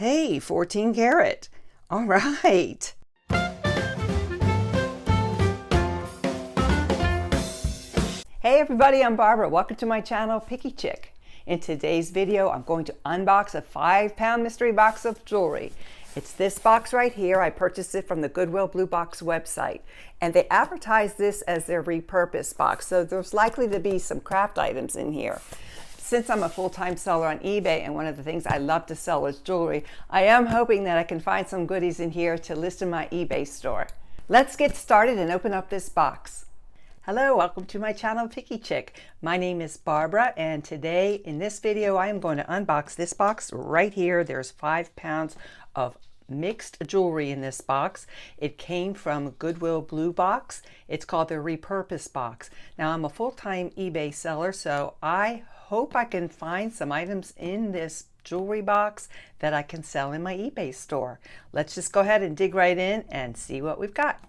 Hey, 14 karat. All right. Hey everybody, I'm Barbara. Welcome to my channel, PickyChick. In today's video, I'm going to unbox a 5-pound mystery box of jewelry. It's this box right here. I purchased it from the Goodwill Blue Box website. And they advertise this as their repurposed box. So there's likely to be some craft items in here. Since I'm a full-time seller on eBay and one of the things I love to sell is jewelry, I am hoping that I can find some goodies in here to list in my eBay store. Let's get started and open up this box. Hello, welcome to my channel, PickyChick. My name is Barbara, and today in this video I am going to unbox this box right here. There's 5 pounds of mixed jewelry in this box. It came from Goodwill Blue Box. It's called the repurposed box. Now I'm a full-time eBay seller, so I hope I can find some items in this jewelry box that I can sell in my eBay store. Let's just go ahead and dig right in and see what we've got.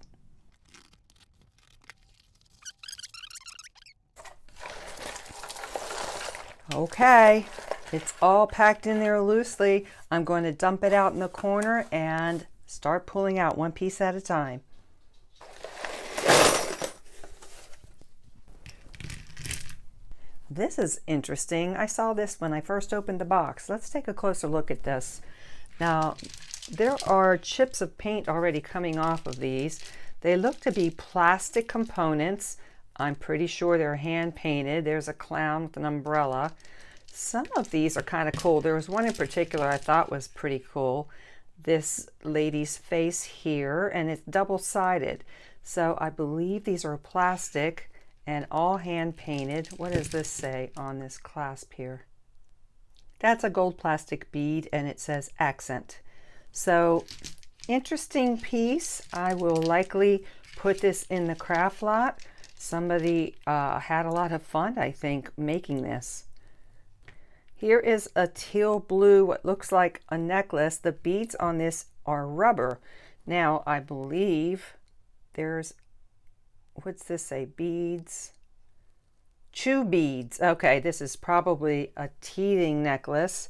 Okay, it's all packed in there loosely. I'm going to dump it out in the corner and start pulling out one piece at a time. This is interesting. I saw this when I first opened the box. Let's take a closer look at this. Now, there are chips of paint already coming off of these. They look to be plastic components. I'm pretty sure they're hand painted. There's a clown with an umbrella. Some of these are kind of cool. There was one in particular I thought was pretty cool. This lady's face here, and it's double-sided. So I believe these are plastic and all hand painted. What does this say on this clasp here? That's a gold plastic bead, and it says accent. So interesting piece. I will likely put this in the craft lot. Somebody had a lot of fun, I think, making this. Here is a teal blue, what looks like a necklace. The beads on this are rubber. Now, I believe there's, what's this say? Beads? Chew beads. Okay, this is probably a teething necklace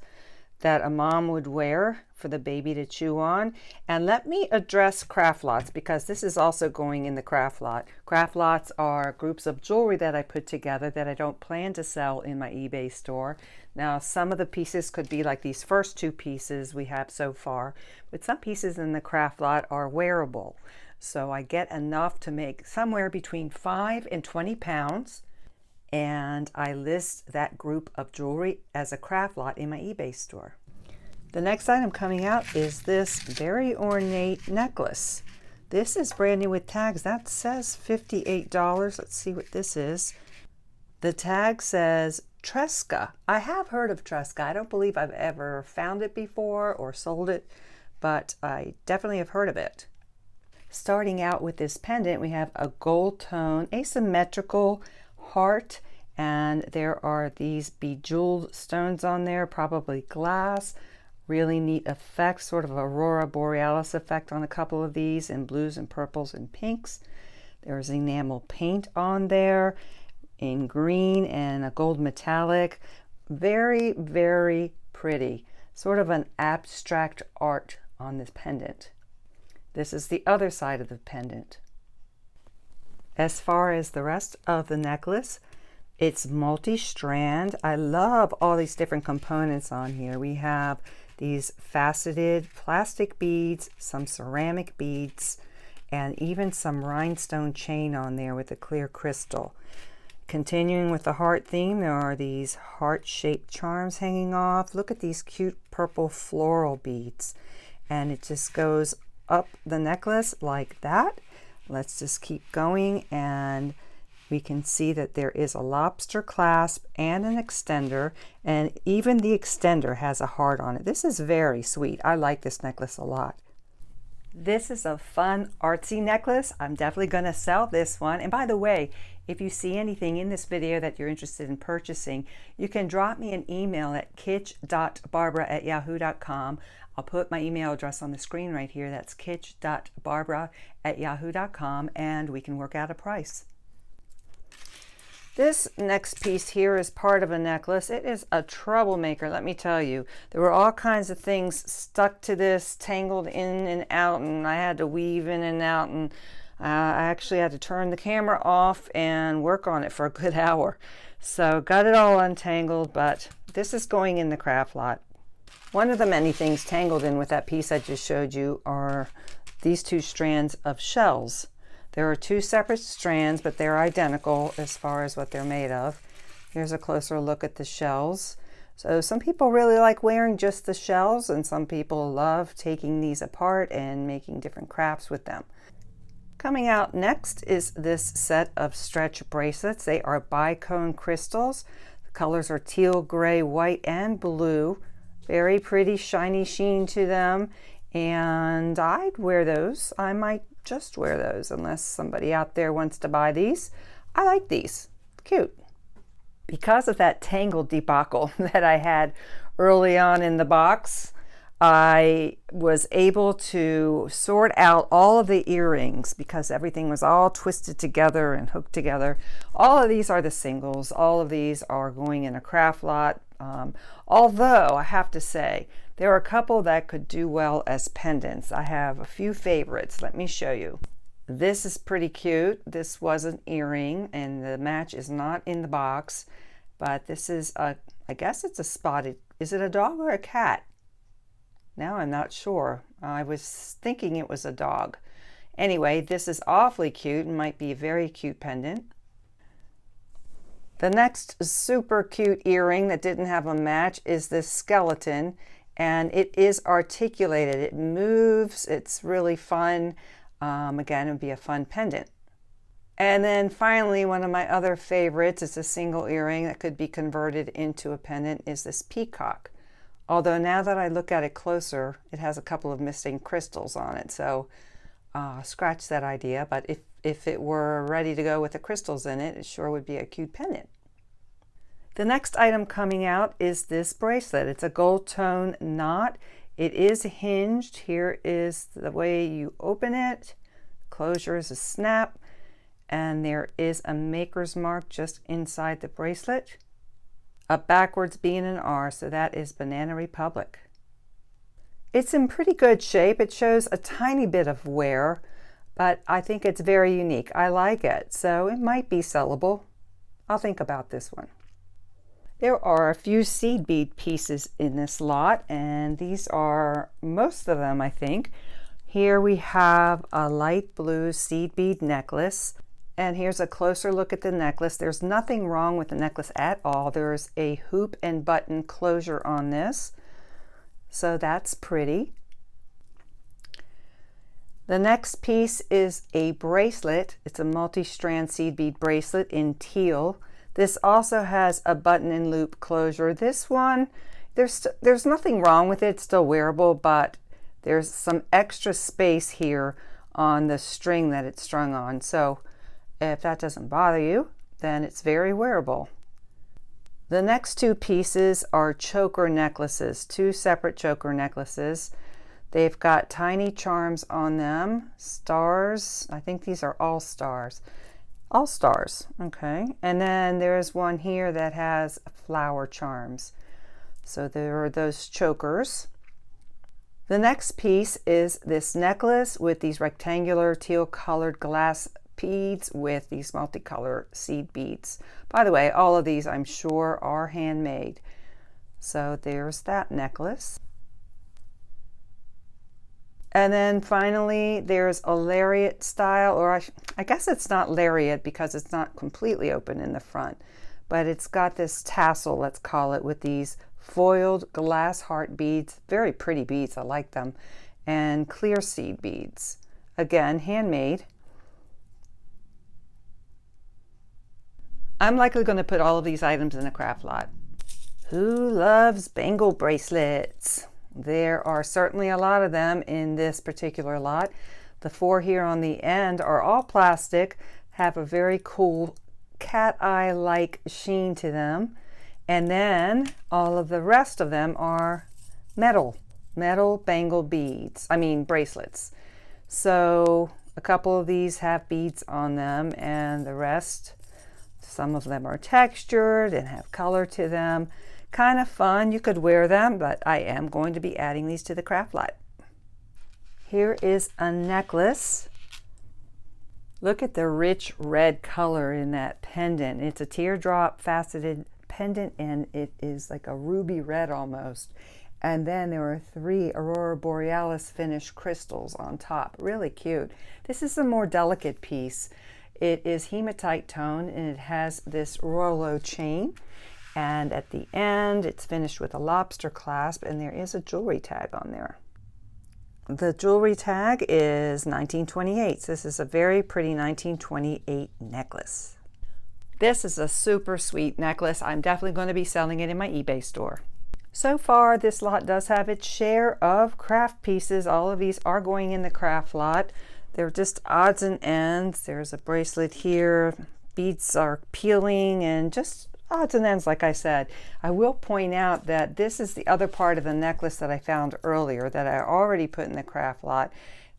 that a mom would wear for the baby to chew on. And let me address craft lots, because this is also going in the craft lot. Craft lots are groups of jewelry that I put together that I don't plan to sell in my eBay store. Now, some of the pieces could be like these first 2 pieces we have so far, but some pieces in the craft lot are wearable. So I get enough to make somewhere between 5 and 20 pounds. And I list that group of jewelry as a craft lot in my eBay store. The next item coming out is this very ornate necklace. This is brand new with tags. That says $58. Let's see what this is. The tag says Tresca. I have heard of Tresca. I don't believe I've ever found it before or sold it, but I definitely have heard of it. Starting out with this pendant, we have a gold tone, asymmetrical heart, and there are these bejeweled stones on there, probably glass. Really neat effect, sort of aurora borealis effect on a couple of these in blues and purples and pinks. There's enamel paint on there in green and a gold metallic. Very, very pretty. Sort of an abstract art on this pendant. This is the other side of the pendant. As far as the rest of the necklace, it's multi-strand. I love all these different components on here. We have these faceted plastic beads, some ceramic beads, and even some rhinestone chain on there with a clear crystal. Continuing with the heart theme, there are these heart-shaped charms hanging off. Look at these cute purple floral beads. And it just goes up the necklace like that. Let's just keep going, and we can see that there is a lobster clasp and an extender, and even the extender has a heart on it. This is very sweet. I like this necklace a lot. This is a fun artsy necklace. I'm definitely going to sell this one. And by the way, if you see anything in this video that you're interested in purchasing, you can drop me an email at kitch.barbara@yahoo.com. I'll put my email address on the screen right here. That's kitch.barbara@yahoo.com, and we can work out a price. This next piece here is part of a necklace. It is a troublemaker, let me tell you. There were all kinds of things stuck to this, tangled in and out, and I had to weave in and out, and I actually had to turn the camera off and work on it for a good hour. So got it all untangled, but this is going in the craft lot. One of the many things tangled in with that piece I just showed you are these two strands of shells. There are two separate strands, but they're identical as far as what they're made of. Here's a closer look at the shells. So some people really like wearing just the shells, and some people love taking these apart and making different crafts with them. Coming out next is this set of stretch bracelets. They are bicone crystals. The colors are teal, gray, white, and blue. Very pretty shiny sheen to them, and I'd wear those. I might just wear those unless somebody out there wants to buy these. I like these. Cute. Because of that tangled debacle that I had early on in the box, I was able to sort out all of the earrings because everything was all twisted together and hooked together. All of these are the singles. All of these are going in a craft lot. Although I have to say, there are a couple that could do well as pendants. I have a few favorites. Let me show you. This is pretty cute. This was an earring, and the match is not in the box, but this is a, I guess it's a spotted, is it a dog or a cat? Now I'm not sure. I was thinking it was a dog. Anyway, this is awfully cute and might be a very cute pendant. The next super cute earring that didn't have a match is this skeleton, and it is articulated. It moves. It's really fun. Again, it would be a fun pendant. And then finally, one of my other favorites is a single earring that could be converted into a pendant is this peacock. Although now that I look at it closer, it has a couple of missing crystals on it. So scratch that idea. But if it were ready to go with the crystals in it, it sure would be a cute pendant. The next item coming out is this bracelet. It's a gold tone knot. It is hinged. Here is the way you open it. Closure is a snap. And there is a maker's mark just inside the bracelet. A backwards B and an R, so that is Banana Republic. It's in pretty good shape. It shows a tiny bit of wear, but I think it's very unique. I like it, so it might be sellable. I'll think about this one. There are a few seed bead pieces in this lot, and these are most of them, I think. Here we have a light blue seed bead necklace, and here's a closer look at the necklace. There's nothing wrong with the necklace at all. There's a hoop and button closure on this, so that's pretty. The next piece is a bracelet. It's a multi-strand seed bead bracelet in teal. This also has a button and loop closure. This one, there's nothing wrong with it. It's still wearable, but there's some extra space here on the string that it's strung on. So if that doesn't bother you, then it's very wearable. The next two pieces are choker necklaces, two separate choker necklaces. They've got tiny charms on them, stars. I think these are all stars. All stars, okay. And then there's one here that has flower charms. So there are those chokers. The next piece is this necklace with these rectangular teal colored glass beads with these multicolor seed beads. By the way, all of these I'm sure are handmade. So there's that necklace. And then finally, there's a lariat style, or I guess it's not lariat because it's not completely open in the front, but it's got this tassel, let's call it, with these foiled glass heart beads. Very pretty beads, I like them, and clear seed beads. Again, handmade. I'm likely going to put all of these items in a craft lot. Who loves bangle bracelets? There are certainly a lot of them in this particular lot. The four here on the end are all plastic, have a very cool cat eye-like sheen to them. And then all of the rest of them are metal bangle beads, bracelets. So a couple of these have beads on them, and the rest, Some of them are textured and have color to them. Kind of fun. You could wear them, but I am going to be adding these to the craft lot. Here is a necklace. Look at the rich red color in that pendant. It's a teardrop faceted pendant, and it is like a ruby red almost. And then there are 3 Aurora Borealis finished crystals on top. Really cute. This is a more delicate piece. It is hematite tone, and it has this Rollo chain. And at the end, it's finished with a lobster clasp, and there is a jewelry tag on there. The jewelry tag is 1928. So this is a very pretty 1928 necklace. This is a super sweet necklace. I'm definitely going to be selling it in my eBay store. So far, this lot does have its share of craft pieces. All of these are going in the craft lot. They're just odds and ends. There's a bracelet here. Beads are peeling and just odds and ends, like I said. I will point out that this is the other part of the necklace that I found earlier that I already put in the craft lot.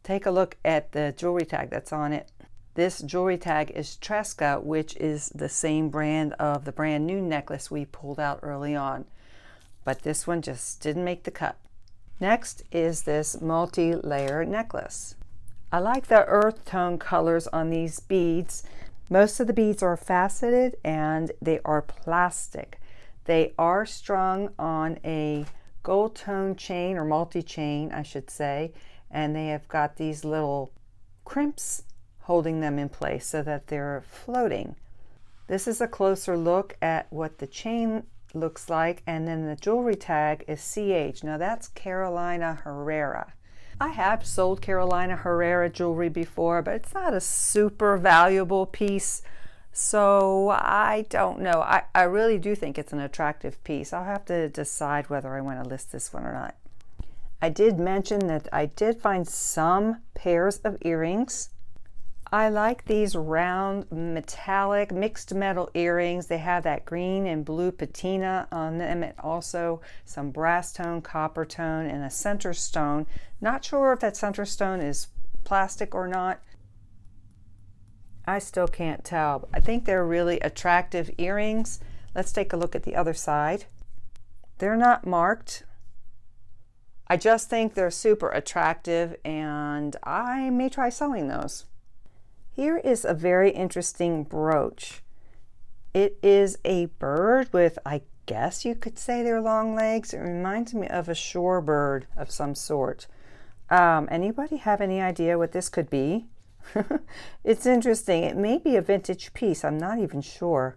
Take a look at the jewelry tag that's on it. This jewelry tag is Tresca, which is the same brand of the brand new necklace we pulled out early on. But this one just didn't make the cut. Next is this multi-layer necklace. I like the earth tone colors on these beads. Most of the beads are faceted and they are plastic. They are strung on a gold tone chain, or multi-chain I should say, and they have got these little crimps holding them in place so that they're floating. This is a closer look at what the chain looks like, and then the jewelry tag is CH. Now that's Carolina Herrera. I have sold Carolina Herrera jewelry before, but it's not a super valuable piece, so I don't know. I really do think it's an attractive piece. I'll have to decide whether I want to list this one or not. I did mention that I did find some pairs of earrings. I like these round metallic mixed metal earrings. They have that green and blue patina on them, and also some brass tone, copper tone, and a center stone. Not sure if that center stone is plastic or not. I still can't tell. I think they're really attractive earrings. Let's take a look at the other side. They're not marked. I just think they're super attractive, and I may try selling those. Here is a very interesting brooch. It is a bird with, I guess you could say, they're long legs. It reminds me of a shorebird of some sort. Anybody have any idea what this could be? It's interesting. It may be a vintage piece. I'm not even sure.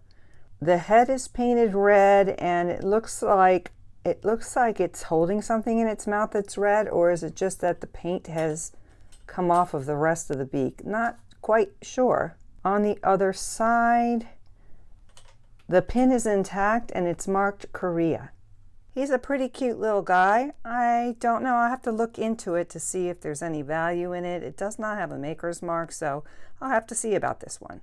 The head is painted red, and it looks like it's holding something in its mouth that's red, or is it just that the paint has come off of the rest of the beak? Not quite sure. On the other side, the pin is intact and it's marked Korea. He's a pretty cute little guy. I don't know. I'll have to look into it to see if there's any value in it. It does not have a maker's mark, so I'll have to see about this one.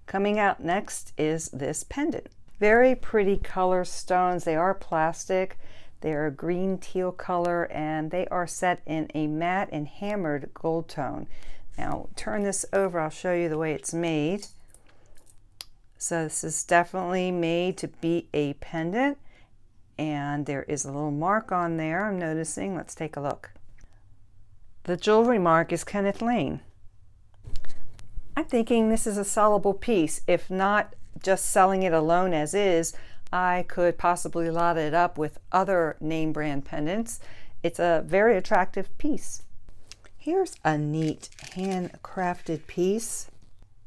Coming out next is this pendant. Very pretty color stones. They are plastic. They're a green teal color, and they are set in a matte and hammered gold tone. Now turn this over, I'll show you the way it's made. So this is definitely made to be a pendant, and there is a little mark on there I'm noticing. Let's take a look. The jewelry mark is Kenneth Lane. I'm thinking this is a sellable piece. If not just selling it alone as is, I could possibly lot it up with other name brand pendants. It's a very attractive piece. Here's a neat handcrafted piece.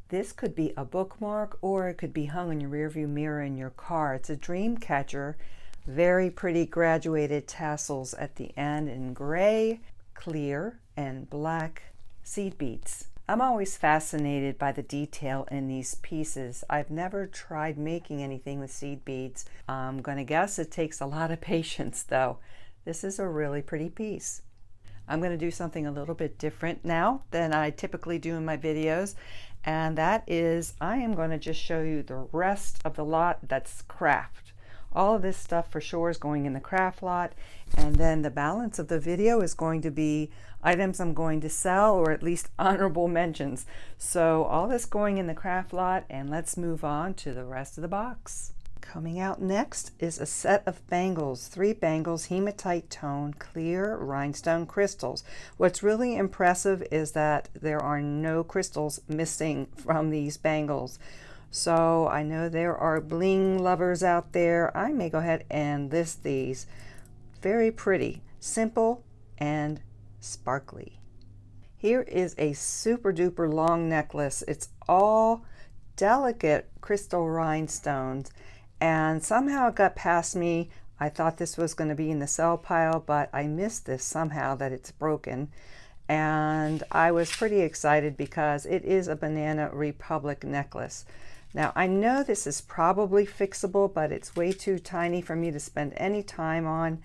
This could be a bookmark, or it could be hung in your rearview mirror in your car. It's a dream catcher. Very pretty graduated tassels at the end in gray, clear, and black seed beads. I'm always fascinated by the detail in these pieces. I've never tried making anything with seed beads. I'm gonna guess it takes a lot of patience though. This is a really pretty piece. I'm going to do something a little bit different now than I typically do in my videos, and that is I am going to just show you the rest of the lot that's craft. All of this stuff for sure is going in the craft lot, and then the balance of the video is going to be items I'm going to sell, or at least honorable mentions. So all this going in the craft lot, and let's move on to the rest of the box. Coming out next is a set of bangles, 3 bangles, hematite tone, clear rhinestone crystals. What's really impressive is that there are no crystals missing from these bangles. So I know there are bling lovers out there. I may go ahead and list these. Very pretty, simple, and sparkly. Here is a super duper long necklace. It's all delicate crystal rhinestones, and somehow it got past me. I thought this was going to be in the sell pile, but I missed this somehow, that it's broken. And I was pretty excited because it is a Banana Republic necklace. Now I know this is probably fixable, but it's way too tiny for me to spend any time on.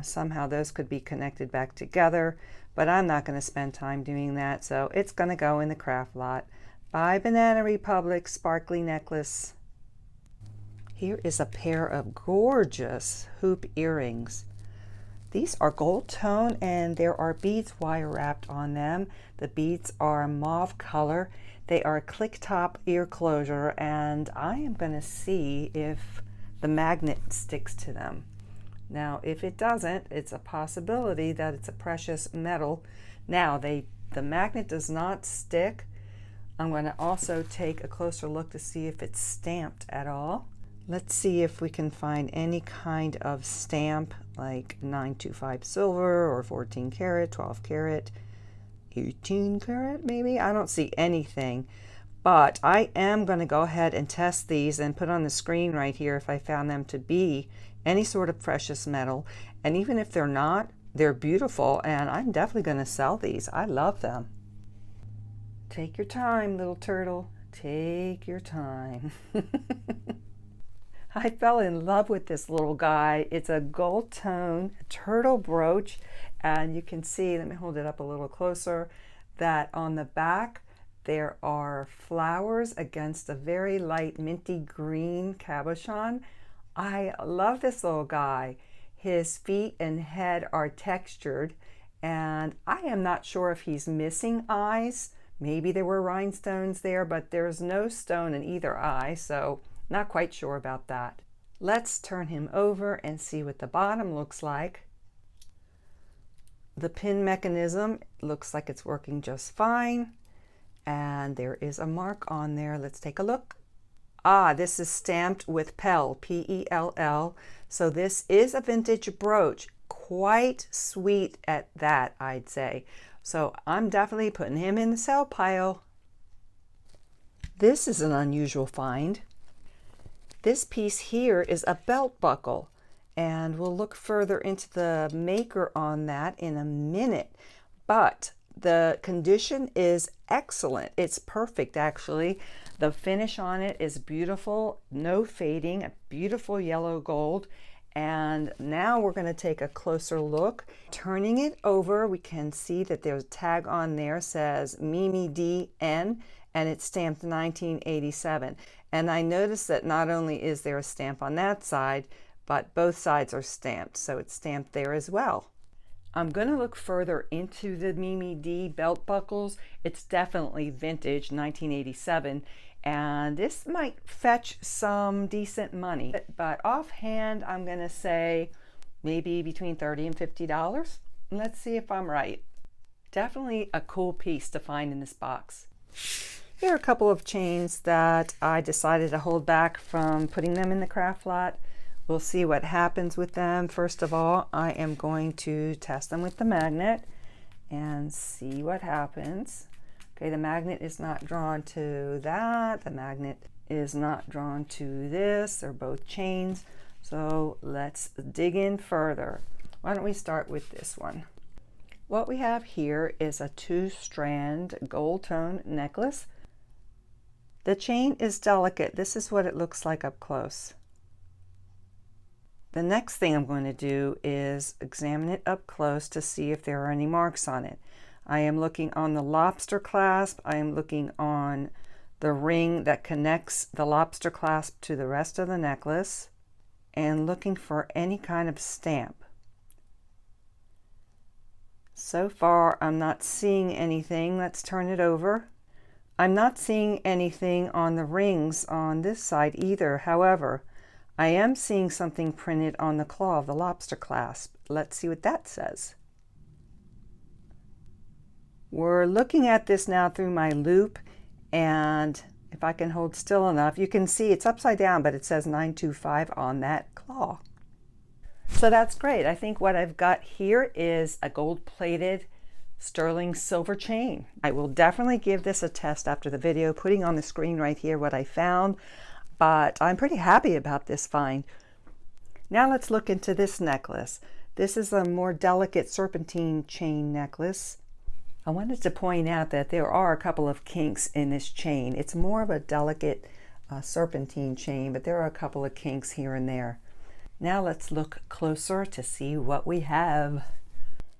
Somehow those could be connected back together, but I'm not going to spend time doing that, so it's going to go in the craft lot. By Banana Republic sparkly necklace. Here is a pair of gorgeous hoop earrings. These are gold tone and there are beads wire wrapped on them. The beads are mauve color. They are click top ear closure, and I am going to see if the magnet sticks to them. Now if it doesn't, it's a possibility that it's a precious metal. Now the magnet does not stick. I'm going to also take a closer look to see if it's stamped at all. Let's see if we can find any kind of stamp, like 925 silver or 14 karat, 12 karat, 18 karat maybe. I don't see anything, but I am going to go ahead and test these and put on the screen right here if I found them to be any sort of precious metal. And even if they're not, they're beautiful, and I'm definitely going to sell these. I love them. Take your time, little turtle. Take your time. I fell in love with this little guy. It's a gold tone turtle brooch, and you can see, let me hold it up a little closer, that on the back there are flowers against a very light minty green cabochon. I love this little guy. His feet and head are textured, and I am not sure if he's missing eyes. Maybe there were rhinestones there, but there's no stone in either eye, so not quite sure about that. Let's turn him over and see what the bottom looks like. The pin mechanism looks like it's working just fine, and there is a mark on there. Let's take a look. Ah, this is stamped with Pell, P-E-L-L. So this is a vintage brooch. Quite sweet at that, I'd say. So I'm definitely putting him in the sell pile. This is an unusual find. This piece here is a belt buckle, and we'll look further into the maker on that in a minute. But the condition is excellent. It's perfect, actually. The finish on it is beautiful, no fading, a beautiful yellow gold. And now we're going to take a closer look. Turning it over, we can see that there's a tag on there, says Mimi D.N., and it's stamped 1987. And I noticed that not only is there a stamp on that side, but both sides are stamped, so it's stamped there as well. I'm going to look further into the Mimi D belt buckles. It's definitely vintage, 1987, and this might fetch some decent money. But offhand, I'm going to say maybe between $30 and $50. Let's see if I'm right. Definitely a cool piece to find in this box. Here are a couple of chains that I decided to hold back from putting them in the craft lot. We'll see what happens with them. First of all, I am going to test them with the magnet and see what happens. Okay, the magnet is not drawn to that. The magnet is not drawn to this. They're both chains. So let's dig in further. Why don't we start with this one? What we have here is a 2-strand gold tone necklace. The chain is delicate. This is what it looks like up close. The next thing I'm going to do is examine it up close to see if there are any marks on it. I am looking on the lobster clasp. I am looking on the ring that connects the lobster clasp to the rest of the necklace. and looking for any kind of stamp. So far, I'm not seeing anything. Let's turn it over. I'm not seeing anything on the rings on this side either. However, I am seeing something printed on the claw of the lobster clasp. Let's see what that says. We're looking at this now through my loop, and if I can hold still enough, you can see it's upside down, but it says 925 on that claw. So that's great. I think what I've got here is a gold-plated sterling silver chain. I will definitely give this a test after the video, putting on the screen right here what I found, but I'm pretty happy about this find. Now let's look into this necklace. This is a more delicate serpentine chain necklace. I wanted to point out that there are a couple of kinks in this chain. It's more of a delicate serpentine chain, but there are a couple of kinks here and there. Now let's look closer to see what we have.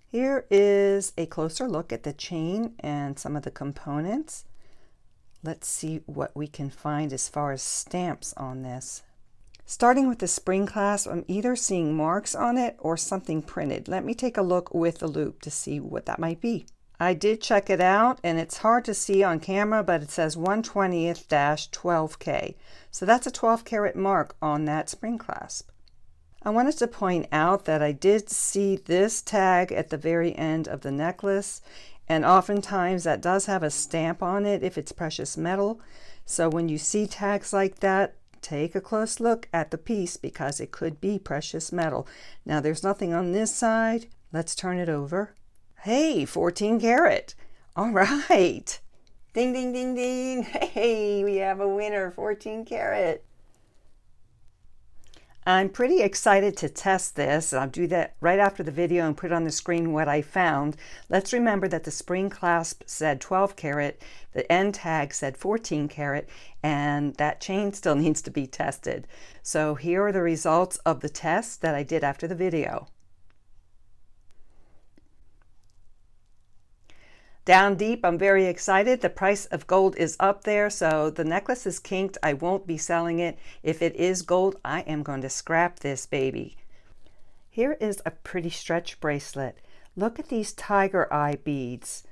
Here is a closer look at the chain and some of the components. Let's see what we can find as far as stamps on this. Starting with the spring clasp, I'm either seeing marks on it or something printed. Let me take a look with the loop to see what that might be. I did check it out, and it's hard to see on camera, but it says 1/20th-12K. So that's a 12 karat mark on that spring clasp. I wanted to point out that I did see this tag at the very end of the necklace, and oftentimes that does have a stamp on it if it's precious metal. So when you see tags like that, take a close look at the piece because it could be precious metal. Now there's nothing on this side. Let's turn it over. Hey, 14 karat. All right. Ding, ding, ding, ding. Hey, we have a winner, 14 karat. I'm pretty excited to test this. I'll do that right after the video and put on the screen what I found. Let's remember that the spring clasp said 12 karat, the end tag said 14 karat, and that chain still needs to be tested. So here are the results of the test that I did after the video. Down deep, I'm very excited. The price of gold is up there, so the necklace is kinked. I won't be selling it. If it is gold, I am going to scrap this baby. Here is a pretty stretch bracelet. Look at these tiger eye beads.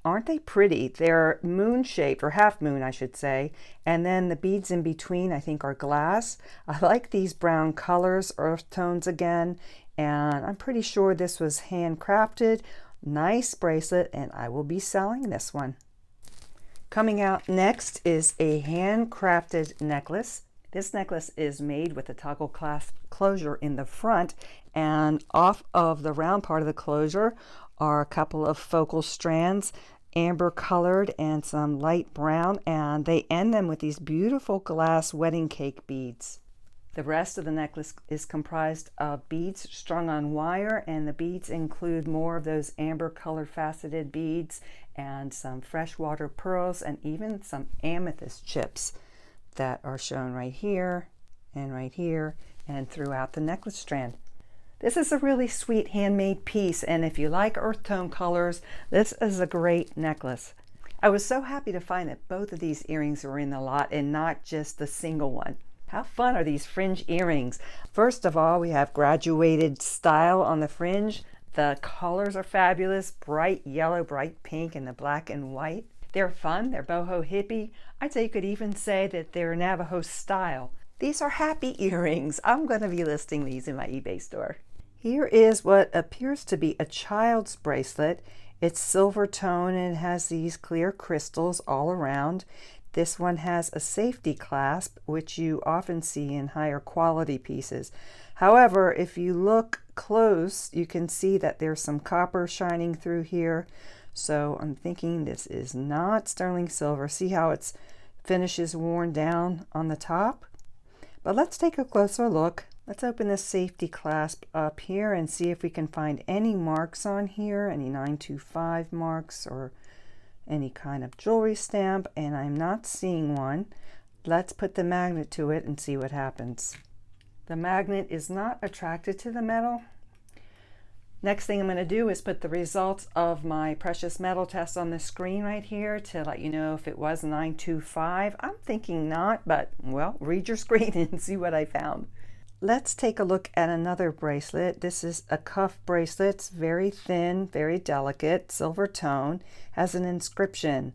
Aren't they pretty? They're moon-shaped, or half moon, I should say. And then the beads in between, I think, are glass. I like these brown colors, earth tones again, and I'm pretty sure this was handcrafted. Nice bracelet, and I will be selling this one. Coming out next is a handcrafted necklace. This necklace is made with a toggle clasp closure in the front, and off of the round part of the closure are a couple of focal strands, amber colored and some light brown, and they end them with these beautiful glass wedding cake beads. The rest of the necklace is comprised of beads strung on wire, and the beads include more of those amber colored faceted beads and some freshwater pearls and even some amethyst chips that are shown right here and throughout the necklace strand. This is a really sweet handmade piece, and if you like earth tone colors, this is a great necklace. I was so happy to find that both of these earrings were in the lot and not just the single one. How fun are these fringe earrings? First of all, we have graduated style on the fringe. The colors are fabulous, bright yellow, bright pink, and the black and white. They're fun, they're boho hippie. I'd say you could even say that they're Navajo style. These are happy earrings. I'm going to be listing these in my eBay store. Here is what appears to be a child's bracelet. It's silver tone and it has these clear crystals all around. This one has a safety clasp, which you often see in higher quality pieces. However, if you look close, you can see that there's some copper shining through here. So I'm thinking this is not sterling silver. See how its finish is worn down on the top? But let's take a closer look. Let's open this safety clasp up here and see if we can find any marks on here, any 925 marks or any kind of jewelry stamp, and I'm not seeing one. Let's put the magnet to it and see what happens. The magnet is not attracted to the metal. Next thing I'm going to do is put the results of my precious metal test on the screen right here to let you know if it was 925. I'm thinking not, but well, read your screen and see what I found. Let's take a look at another bracelet. This is a cuff bracelet. It's very thin, very delicate, silver tone, has an inscription.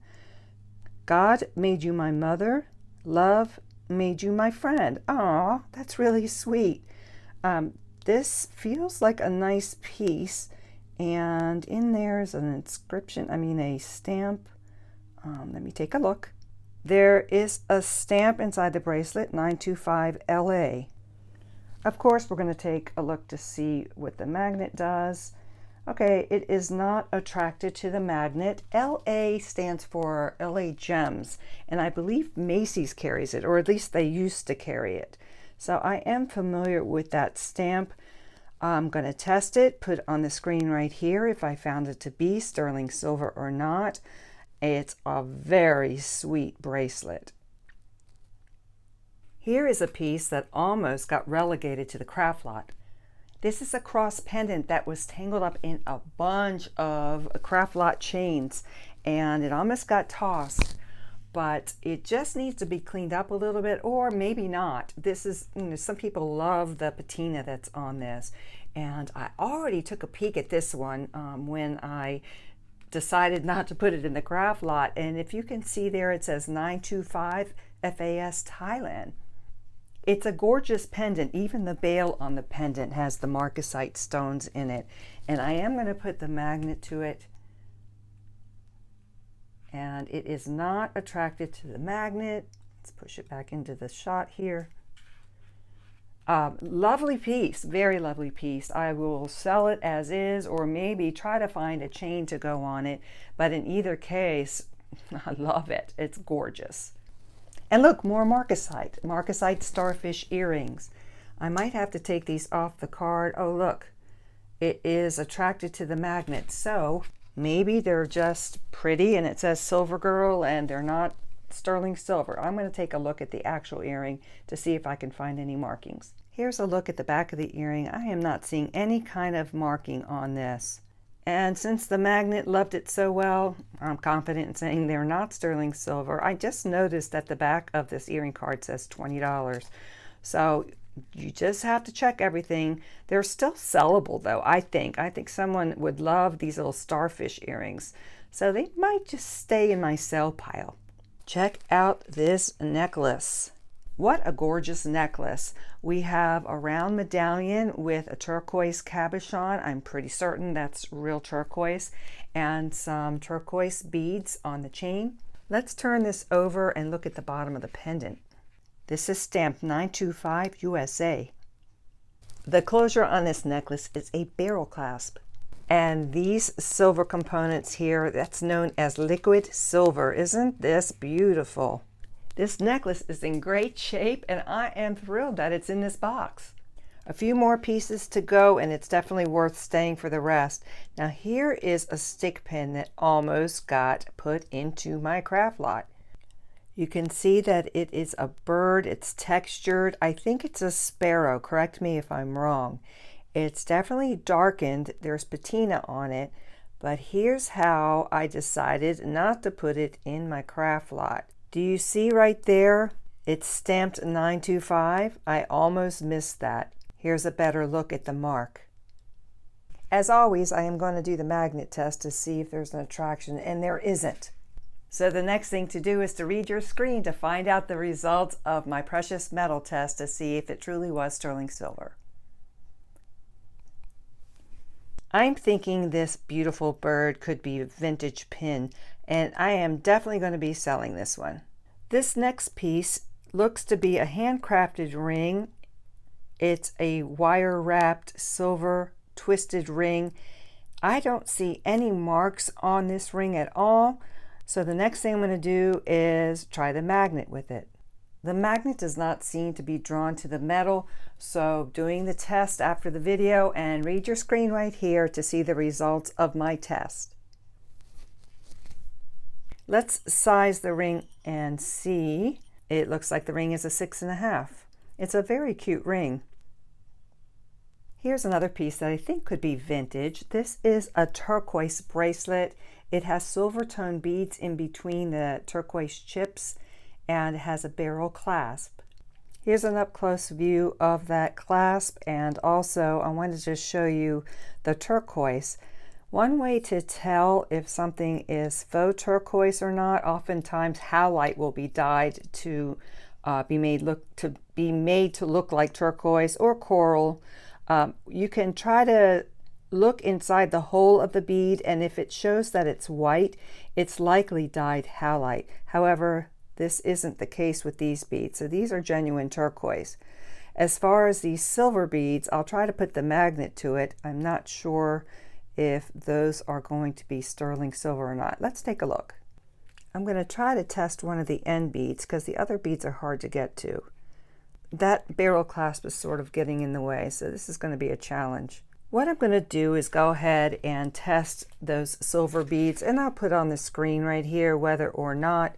God made you my mother, love made you my friend. Aw, that's really sweet. This feels like a nice piece, and in there is an inscription, a stamp. Let me take a look. There is a stamp inside the bracelet, 925 LA. Of course, we're going to take a look to see what the magnet does. Okay, it is not attracted to the magnet. LA stands for LA Gems, and I believe Macy's carries it, or at least they used to carry it. So I am familiar with that stamp. I'm going to test it, put on the screen right here if I found it to be sterling silver or not. It's a very sweet bracelet. Here is a piece that almost got relegated to the craft lot. This is a cross pendant that was tangled up in a bunch of craft lot chains, and it almost got tossed, but it just needs to be cleaned up a little bit, or maybe not. This is, some people love the patina that's on this, and I already took a peek at this one when I decided not to put it in the craft lot, and if you can see there, it says 925 FAS Thailand. It's a gorgeous pendant. Even the bail on the pendant has the marcasite stones in it. And I am going to put the magnet to it. And it is not attracted to the magnet. Let's push it back into the shot here. Lovely piece, very lovely piece. I will sell it as is, or maybe try to find a chain to go on it. But in either case, I love it. It's gorgeous. And look, more marcasite starfish earrings. I might have to take these off the card. Oh, look, it is attracted to the magnet. So maybe they're just pretty and it says Silver Girl and they're not sterling silver. I'm going to take a look at the actual earring to see if I can find any markings. Here's a look at the back of the earring. I am not seeing any kind of marking on this. And since the magnet loved it so well, I'm confident in saying they're not sterling silver. I just noticed that the back of this earring card says $20. So you just have to check everything. They're still sellable though, I think. I think someone would love these little starfish earrings. So they might just stay in my sell pile. Check out this necklace. What a gorgeous necklace. We have a round medallion with a turquoise cabochon. I'm pretty certain that's real turquoise, and some turquoise beads on the chain. Let's turn this over and look at the bottom of the pendant. This is stamped 925 USA. The closure on this necklace is a barrel clasp. And these silver components here, that's known as liquid silver. Isn't this beautiful? This necklace is in great shape, and I am thrilled that it's in this box. A few more pieces to go, and it's definitely worth staying for the rest. Now here is a stick pin that almost got put into my craft lot. You can see that it is a bird. It's textured. I think it's a sparrow. Correct me if I'm wrong. It's definitely darkened. There's patina on it, but here's how I decided not to put it in my craft lot. Do you see right there? It's stamped 925. I almost missed that. Here's a better look at the mark. As always, I am going to do the magnet test to see if there's an attraction, and there isn't. So the next thing to do is to read your screen to find out the results of my precious metal test to see if it truly was sterling silver. I'm thinking this beautiful bird could be a vintage pin, and I am definitely going to be selling this one. This next piece looks to be a handcrafted ring. It's a wire wrapped silver twisted ring. I don't see any marks on this ring at all, so the next thing I'm going to do is try the magnet with it. The magnet does not seem to be drawn to the metal, so doing the test after the video, and read your screen right here to see the results of my test. Let's size the ring and see. It looks like the ring is a 6.5. It's a very cute ring. Here's another piece that I think could be vintage. This is a turquoise bracelet. It has silver tone beads in between the turquoise chips, and it has a barrel clasp. Here's an up-close view of that clasp, and also I wanted to just show you the turquoise. One way to tell if something is faux turquoise or not, oftentimes howlite will be dyed to be made to look like turquoise or coral. You can try to look inside the hole of the bead, and if it shows that it's white, it's likely dyed howlite. However, this isn't the case with these beads, so these are genuine turquoise. As far as these silver beads, I'll try to put the magnet to it. I'm not sure if those are going to be sterling silver or not. Let's take a look. I'm going to try to test one of the end beads because the other beads are hard to get to. That barrel clasp is sort of getting in the way, so this is going to be a challenge. What I'm going to do is go ahead and test those silver beads, and I'll put on the screen right here whether or not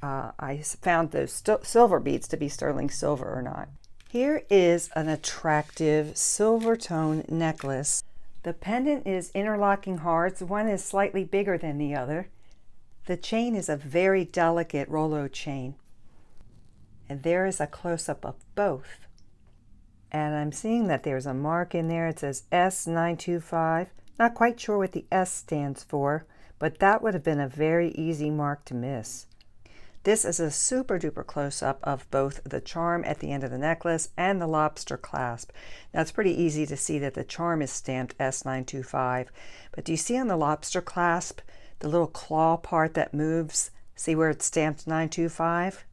I found those silver beads to be sterling silver or not. Here is an attractive silver tone necklace. The pendant is interlocking hearts. One is slightly bigger than the other. The chain is a very delicate Rollo chain. And there is a close-up of both. And I'm seeing that there's a mark in there. It says S925. Not quite sure what the S stands for, but that would have been a very easy mark to miss. This is a super duper close-up of both the charm at the end of the necklace and the lobster clasp. Now it's pretty easy to see that the charm is stamped S925, but do you see on the lobster clasp the little claw part that moves? See where it's stamped 925?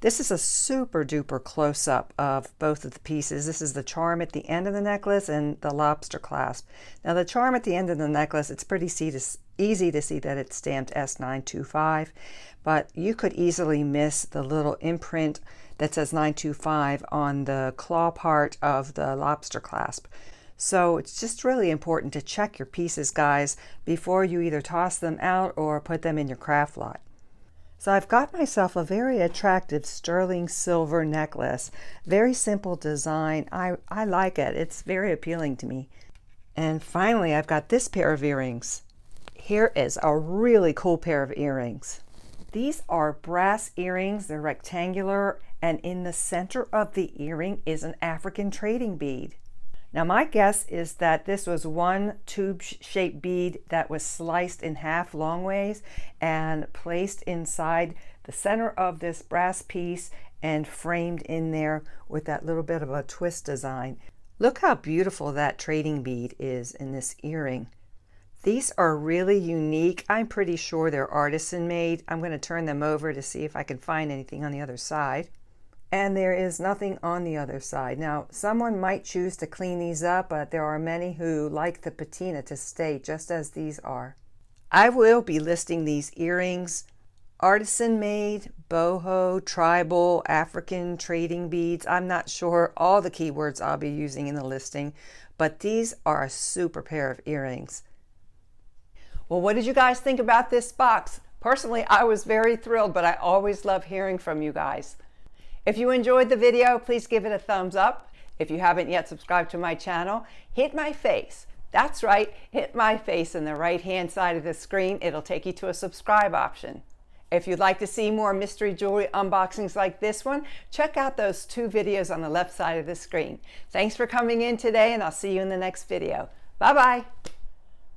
This is a super duper close-up of both of the pieces. This is the charm at the end of the necklace and the lobster clasp. Now the charm at the end of the necklace, it's pretty easy to see that it's stamped S925, but you could easily miss the little imprint that says 925 on the claw part of the lobster clasp. So it's just really important to check your pieces, guys, before you either toss them out or put them in your craft lot. So I've got myself a very attractive sterling silver necklace. Very simple design. I like it. It's very appealing to me. And finally, I've got this pair of earrings. Here is a really cool pair of earrings. These are brass earrings. They're rectangular, and in the center of the earring is an African trading bead. Now my guess is that this was one tube-shaped bead that was sliced in half long ways and placed inside the center of this brass piece and framed in there with that little bit of a twist design. Look how beautiful that trading bead is in this earring. These are really unique. I'm pretty sure they're artisan made. I'm going to turn them over to see if I can find anything on the other side. And there is nothing on the other side. Now, someone might choose to clean these up, but there are many who like the patina to stay just as these are. I will be listing these earrings, artisan made, boho, tribal, African trading beads. I'm not sure all the keywords I'll be using in the listing, but these are a super pair of earrings. Well, what did you guys think about this box? Personally, I was very thrilled, but I always love hearing from you guys. If you enjoyed the video, please give it a thumbs up. If you haven't yet subscribed to my channel, hit my face. That's right, hit my face in the right-hand side of the screen. It'll take you to a subscribe option. If you'd like to see more mystery jewelry unboxings like this one, check out those 2 videos on the left side of the screen. Thanks for coming in today, and I'll see you in the next video. Bye-bye.